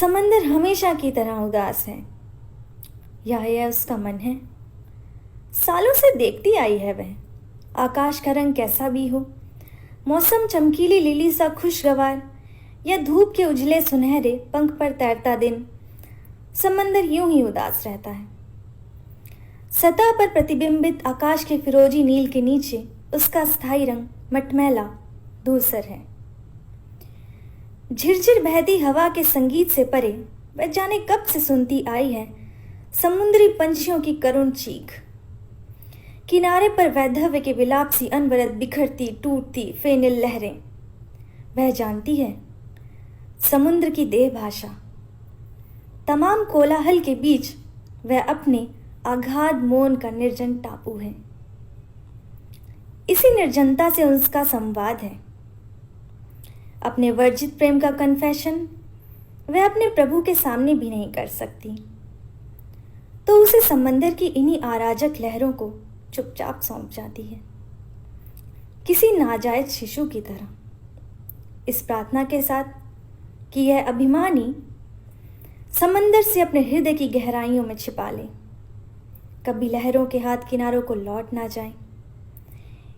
समंदर हमेशा की तरह उदास है, यह उसका मन है। सालों से देखती आई है वह, आकाश का रंग कैसा भी हो, मौसम चमकीली लिली सा खुशगवार या धूप के उजले सुनहरे पंख पर तैरता दिन, समंदर यूं ही उदास रहता है। सतह पर प्रतिबिंबित आकाश के फिरोजी नील के नीचे उसका स्थायी रंग मटमैला धूसर है। झिरझिर बहती हवा के संगीत से परे वह जाने कब से सुनती आई है समुद्री पंछियों की करुण चीख। किनारे पर वैधव्य के विलाप सी अनवरत बिखरती टूटती फेनिल लहरें। वह जानती है समुद्र की देह भाषा। तमाम कोलाहल के बीच वह अपने आगाध मौन का निर्जन टापू है। इसी निर्जनता से उसका संवाद है। अपने वर्जित प्रेम का कन्फेशन वह अपने प्रभु के सामने भी नहीं कर सकती, तो उसे समंदर की इन्हीं आराजक लहरों को चुपचाप सौंप जाती है, किसी नाजायज शिशु की तरह, इस प्रार्थना के साथ कि यह अभिमानी समंदर से अपने हृदय की गहराइयों में छिपा ले, कभी लहरों के हाथ किनारों को लौट ना जाए।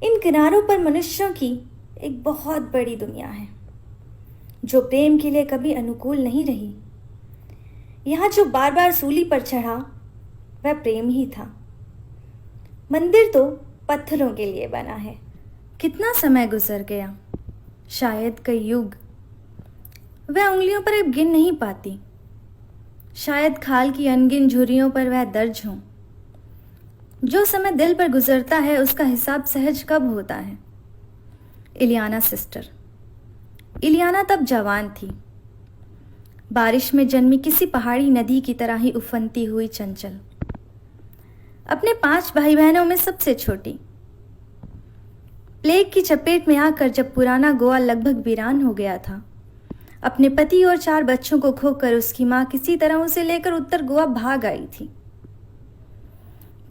इन किनारों पर मनुष्यों की एक बहुत बड़ी दुनिया है, जो प्रेम के लिए कभी अनुकूल नहीं रही। यहाँ जो बार बार सूली पर चढ़ा वह प्रेम ही था। मंदिर तो पत्थरों के लिए बना है। कितना समय गुजर गया, शायद कई युग। वह उंगलियों पर अब गिन नहीं पाती। शायद खाल की अनगिन झुर्रियों पर वह दर्ज हो। जो समय दिल पर गुजरता है उसका हिसाब सहज कब होता है। इलियाना सिस्टर। इलियाना तब जवान थी, बारिश में जन्मी किसी पहाड़ी नदी की तरह ही उफनती हुई चंचल, अपने 5 भाई बहनों में सबसे छोटी। प्लेग की चपेट में आकर जब पुराना गोवा लगभग वीरान हो गया था, अपने पति और 4 बच्चों को खोकर उसकी मां किसी तरह उसे लेकर उत्तर गोवा भाग आई थी।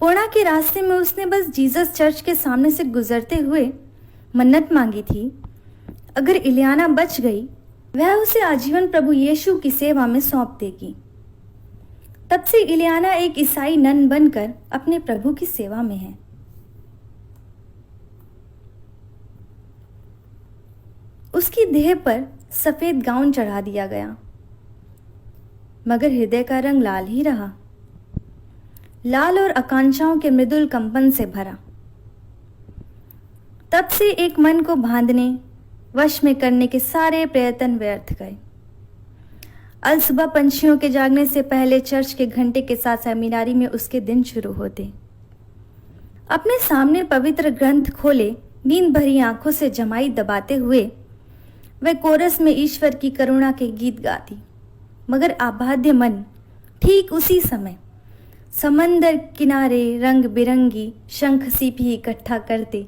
पूर्णा के रास्ते में उसने बस जीसस चर्च के सामने से गुजरते हुए मन्नत मांगी थी, अगर इलियाना बच गई वह उसे आजीवन प्रभु यीशु की सेवा में सौंप देगी। तब से इलियाना एक ईसाई नन बनकर अपने प्रभु की सेवा में है। उसकी देह पर सफेद गाउन चढ़ा दिया गया, मगर हृदय का रंग लाल ही रहा, लाल और आकांक्षाओं के मृदुल कंपन से भरा। तब से एक मन को बांधने वश में करने के सारे प्रयत्न व्यर्थ गए। अल सुबह पंछियों के जागने से पहले चर्च के घंटे के साथ सेमिनारी में उसके दिन शुरू होते। अपने सामने पवित्र ग्रंथ खोले नींद भरी आंखों से जमाई दबाते हुए वह कोरस में ईश्वर की करुणा के गीत गाती, मगर आबाध्य मन ठीक उसी समय समंदर किनारे रंग बिरंगी शंख सीपी इकट्ठा करते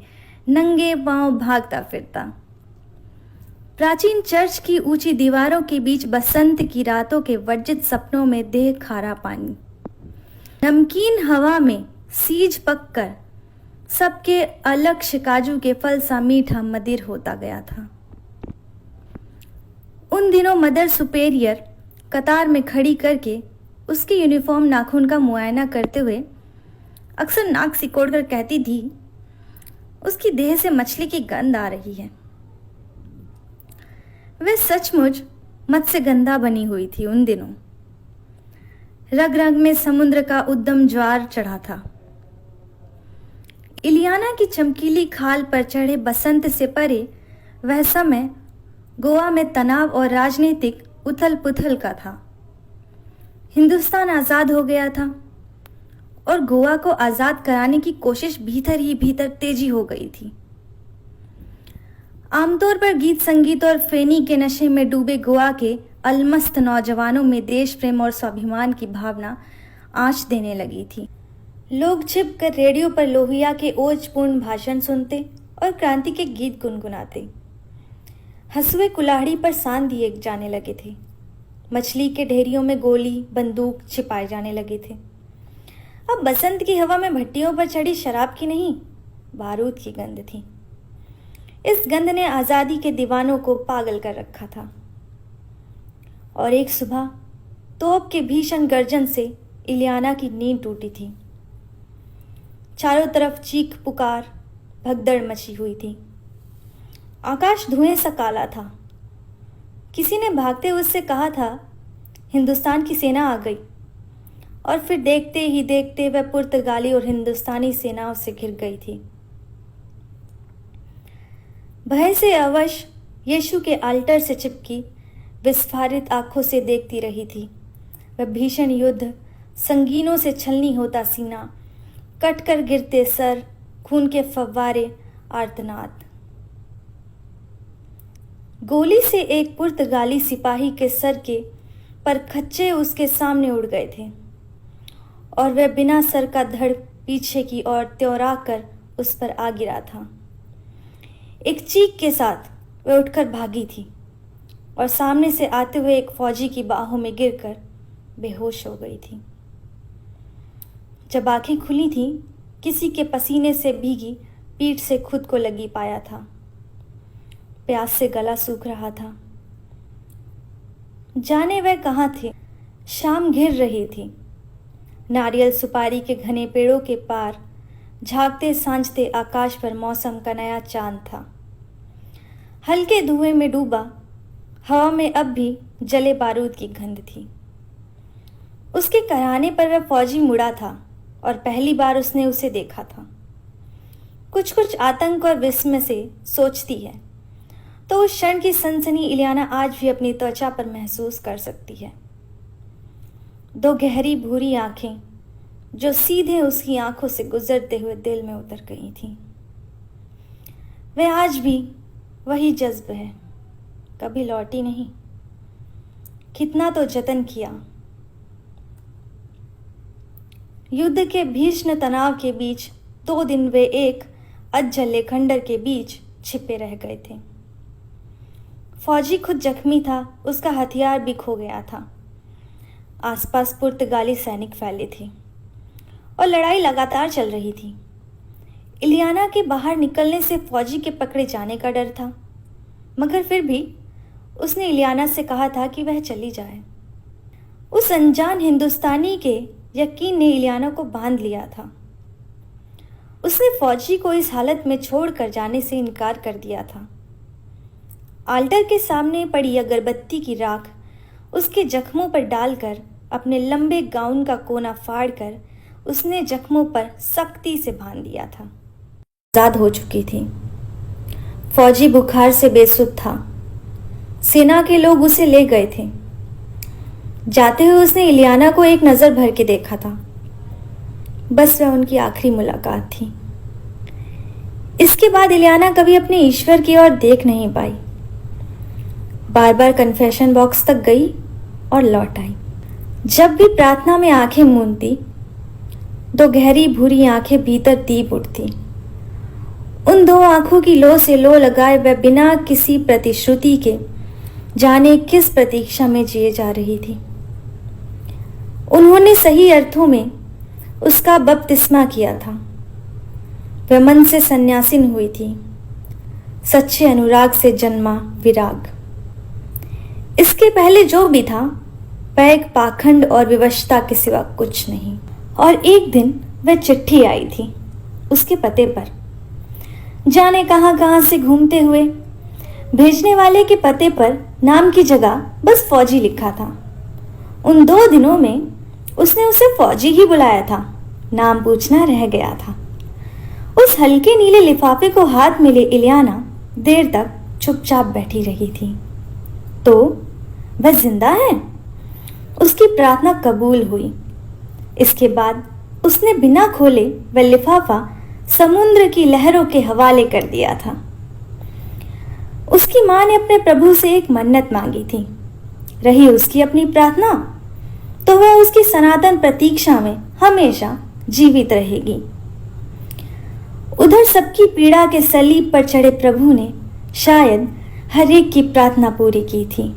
नंगे पांव भागता फिरता। प्राचीन चर्च की ऊंची दीवारों के बीच बसंत की रातों के वर्जित सपनों में देह खारा पानी, नमकीन हवा में सीज पककर सबके अलक्ष्य काजू के फल सा मीठा मदिर होता गया था। उन दिनों मदर सुपेरियर कतार में खड़ी करके उसके यूनिफॉर्म नाखून का मुआयना करते हुए अक्सर नाक सिकोड़कर कहती थी, उसकी देह से मछली की गंध आ रही है। वह सचमुच मत्स्य गंधा बनी हुई थी उन दिनों। रग रग में समुद्र का उद्दम ज्वार चढ़ा था। इलियाना की चमकीली खाल पर चढ़े बसंत से परे वह समय गोवा में तनाव और राजनीतिक उथल पुथल का था। हिंदुस्तान आज़ाद हो गया था और गोवा को आज़ाद कराने की कोशिश भीतर ही भीतर तेजी हो गई थी। आमतौर पर गीत संगीत और फेनी के नशे में डूबे गोवा के अलमस्त नौजवानों में देश प्रेम और स्वाभिमान की भावना आंच देने लगी थी। लोग छिपकर रेडियो पर लोहिया के ओजपूर्ण भाषण सुनते और क्रांति के गीत गुनगुनाते। हंसुए कुल्हाड़ी पर सान दिए जाने लगे थे। मछली के ढेरियों में गोली बंदूक छिपाए जाने लगे थे। अब बसंत की हवा में भट्टियों पर चढ़ी शराब की नहीं, बारूद की गंध थी। इस गंध ने आज़ादी के दीवानों को पागल कर रखा था। और एक सुबह तोप के भीषण गर्जन से इलियाना की नींद टूटी थी। चारों तरफ चीख पुकार भगदड़ मची हुई थी। आकाश धुएं सा काला था। किसी ने भागते हुए उससे कहा था, हिंदुस्तान की सेना आ गई। और फिर देखते ही देखते वह पुर्तगाली और हिंदुस्तानी सेनाओं से घिर गई थी। भय से अवश यीशु के अल्टर से चिपकी विस्फारित आंखों से देखती रही थी। वह भीषण युद्ध, संगीनों से छलनी होता सीना, कटकर गिरते सर, खून के फव्वारे, आर्तनाद। गोली से एक पुर्तगाली सिपाही के सर के परखच्चे उसके सामने उड़ गए थे और वह बिना सर का धड़ पीछे की ओर त्योरा कर उस पर आ गिरा था। एक चीख के साथ वह उठकर भागी थी और सामने से आते हुए एक फौजी की बाहों में गिरकर बेहोश हो गई थी। जब आंखें खुली थीं, किसी के पसीने से भीगी पीठ से खुद को लगी पाया था। प्यास से गला सूख रहा था। जाने वह कहाँ थे। शाम घिर रही थी। नारियल सुपारी के घने पेड़ों के पार झांकते सांझते आकाश पर मौसम का नया चांद था। हल्के धुएं में डूबा हवा में अब भी जले बारूद की गंध थी। उसके कराने पर वह फौजी मुड़ा था और पहली बार उसने उसे देखा था। कुछ कुछ आतंक और विस्मय से सोचती है तो उस क्षण की सनसनी इलियाना आज भी अपनी त्वचा पर महसूस कर सकती है। दो गहरी भूरी आंखें जो सीधे उसकी आंखों से गुजरते हुए दिल में उतर गई थीं। वह आज भी वही जज्ब है, कभी लौटी नहीं। कितना तो जतन किया। युद्ध के भीषण तनाव के बीच 2 दिन वे एक अधजले खंडर के बीच छिपे रह गए थे। फौजी खुद जख्मी था, उसका हथियार भी खो गया था। आसपास पुर्तगाली सैनिक फैले थे और लड़ाई लगातार चल रही थी। इलियाना के बाहर निकलने से फौजी के पकड़े जाने का डर था, मगर फिर भी उसने इलियाना से कहा था कि वह चली जाए। उस अनजान हिंदुस्तानी के यकीन ने इलियाना को बांध लिया था। उसने फौजी को इस हालत में छोड़कर जाने से इनकार कर दिया था। आल्टर के सामने पड़ी अगरबत्ती की राख उसके जख्मों पर डालकर अपने लंबे गाउन का कोना फाड़कर उसने जख्मों पर सख्ती से बांध दिया था। आजाद हो चुकी थी। फौजी बुखार से बेसुध था। सेना के लोग उसे ले गए थे। जाते हुए उसने इलियाना को एक नजर भर के देखा था। बस वह उनकी आखिरी मुलाकात थी। इसके बाद इलियाना कभी अपने ईश्वर की ओर देख नहीं पाई। बार बार कन्फेशन बॉक्स तक गई और लौट आई। जब भी प्रार्थना में आंखें मूंदती, 2 गहरी भूरी आंखें भीतर दीप उठती। उन 2 आंखों की लो से लो लगाए वह बिना किसी प्रतिश्रुति के जाने किस प्रतीक्षा में जिए जा रही थी। उन्होंने सही अर्थों में उसका बपतिस्मा किया था। वह मन से सन्यासिन हुई थी, सच्चे अनुराग से जन्मा विराग। इसके पहले जो भी था वह एक पाखंड और विवशता के सिवा कुछ नहीं। और एक दिन वह चिट्ठी आई थी उसके पते पर। जाने कहां कहां से घूमते हुए भेजने वाले के पते पर नाम की जगह बस फौजी लिखा था। उन 2 दिनों में उसने उसे फौजी ही बुलाया था, नाम पूछना रह गया था। उस हल्के नीले लिफाफे को हाथ में ले इलियाना देर तक चुपचाप बैठी रही थी। तो वह जिंदा है। उसकी प्रार्थना कबूल हुई। इसके बाद उसने बिना खोले वह लिफाफा समुद्र की लहरों के हवाले कर दिया था। उसकी मां ने अपने प्रभु से एक मन्नत मांगी थी। रही उसकी अपनी प्रार्थना तो वह उसकी सनातन प्रतीक्षा में हमेशा जीवित रहेगी। उधर सबकी पीड़ा के सलीब पर चढ़े प्रभु ने शायद हर एक की प्रार्थना पूरी की थी,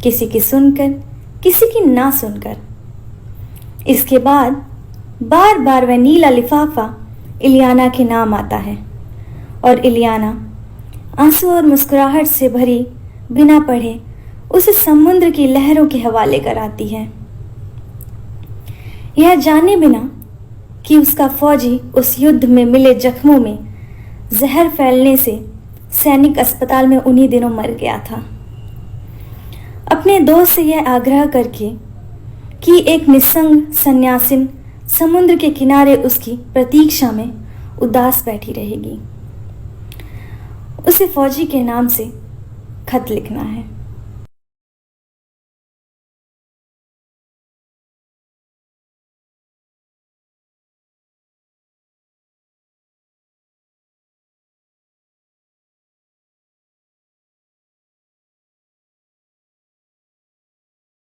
किसी की सुनकर, किसी की ना सुनकर। इसके बाद बार बार वह नीला लिफाफा इलियाना के नाम आता है और इलियाना आंसू और मुस्कुराहट से भरी बिना पढ़े उसे समुद्र की लहरों के हवाले कराती है। यह जाने बिना कि उसका फौजी उस युद्ध में मिले जख्मों में जहर फैलने से सैनिक अस्पताल में उन्हीं दिनों मर गया था। अपने दोस्त से यह आग्रह करके कि एक निस्संग सन्यासिन समुद्र के किनारे उसकी प्रतीक्षा में उदास बैठी रहेगी, उसे फौजी के नाम से खत लिखना है।